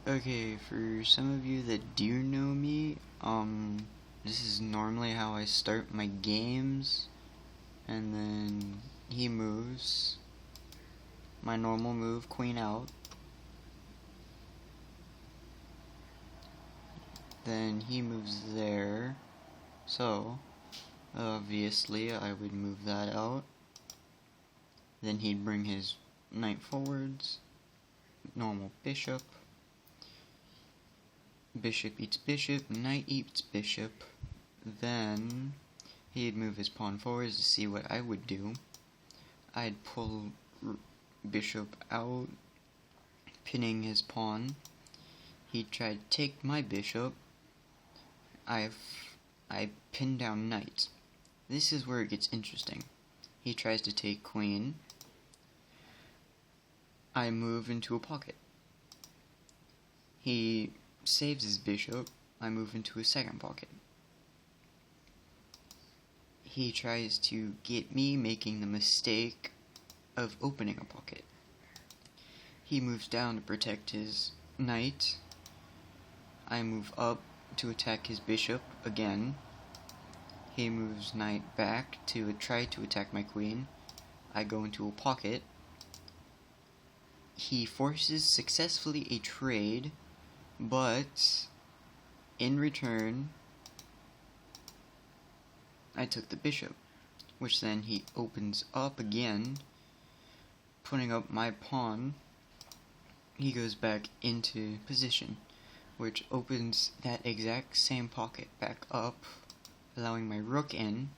Okay, for some of you that do know me, this is normally how I start my games, and then he moves. My normal move, queen out. Then he moves there, so obviously I would move that out. Then he'd bring his knight forwards, normal bishop. Bishop eats bishop, knight eats bishop. Then he'd move his pawn forwards to see what I would do. I'd pull bishop out, pinning his pawn. He'd try to take my bishop. I pin down knight. This is where it gets interesting. He tries to take queen. I move into a pocket. He saves his bishop. I move into a second pocket. He tries to get me making the mistake of opening a pocket. He moves down to protect his knight. I move up to attack his bishop again. He moves knight back to try to attack my queen. I go into a pocket. He forces successfully a trade, but in return I took the bishop, which then he opens up again, putting up my pawn. He goes back into position, which opens that exact same pocket back up, allowing my rook in.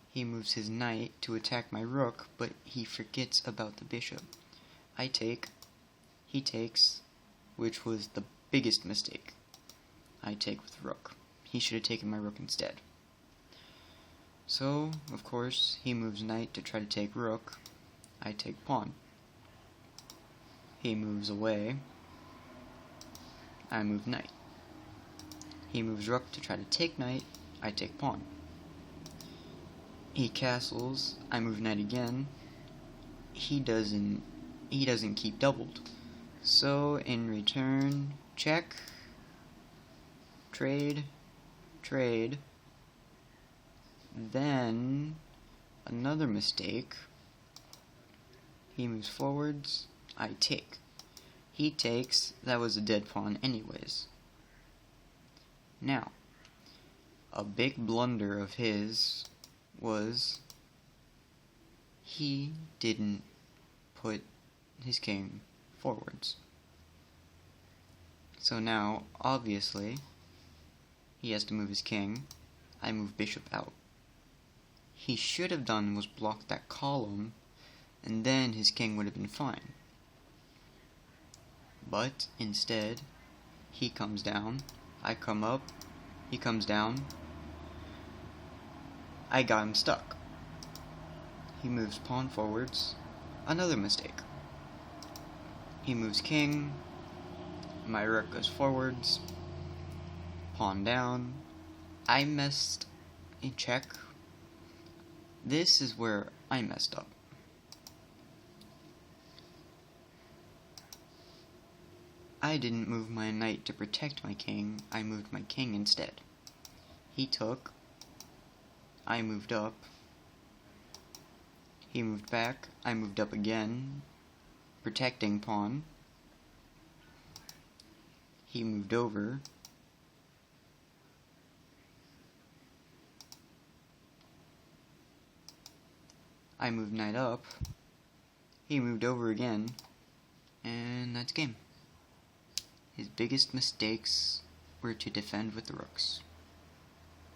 He moves his knight to attack my rook, but he forgets about the bishop. I take, he takes, which was the biggest mistake. I take with rook. He should have taken my rook instead. So, of course, he moves knight to try to take rook. I take pawn. He moves away. I move knight. He moves rook to try to take knight. I take pawn. He castles. I move knight again. He doesn't keep doubled. So in return, check, trade, trade. Then another mistake. He moves forwards. I take. He takes. That was a dead pawn anyways. Now, a big blunder of his was he didn't put his king forwards. So now, obviously, he has to move his king. I move bishop out. He should have done was block that column, and then his king would have been fine. But instead, he comes down, I come up, he comes down, I got him stuck. He moves pawn forwards, another mistake. He moves king, my rook goes forwards, pawn down, I messed a check. This is where I messed up. I didn't move my knight to protect my king, I moved my king instead. He took, I moved up, he moved back, I moved up again, protecting pawn. He moved over. I moved knight up. He moved over again. And that's game. His biggest mistakes were to defend with the rooks.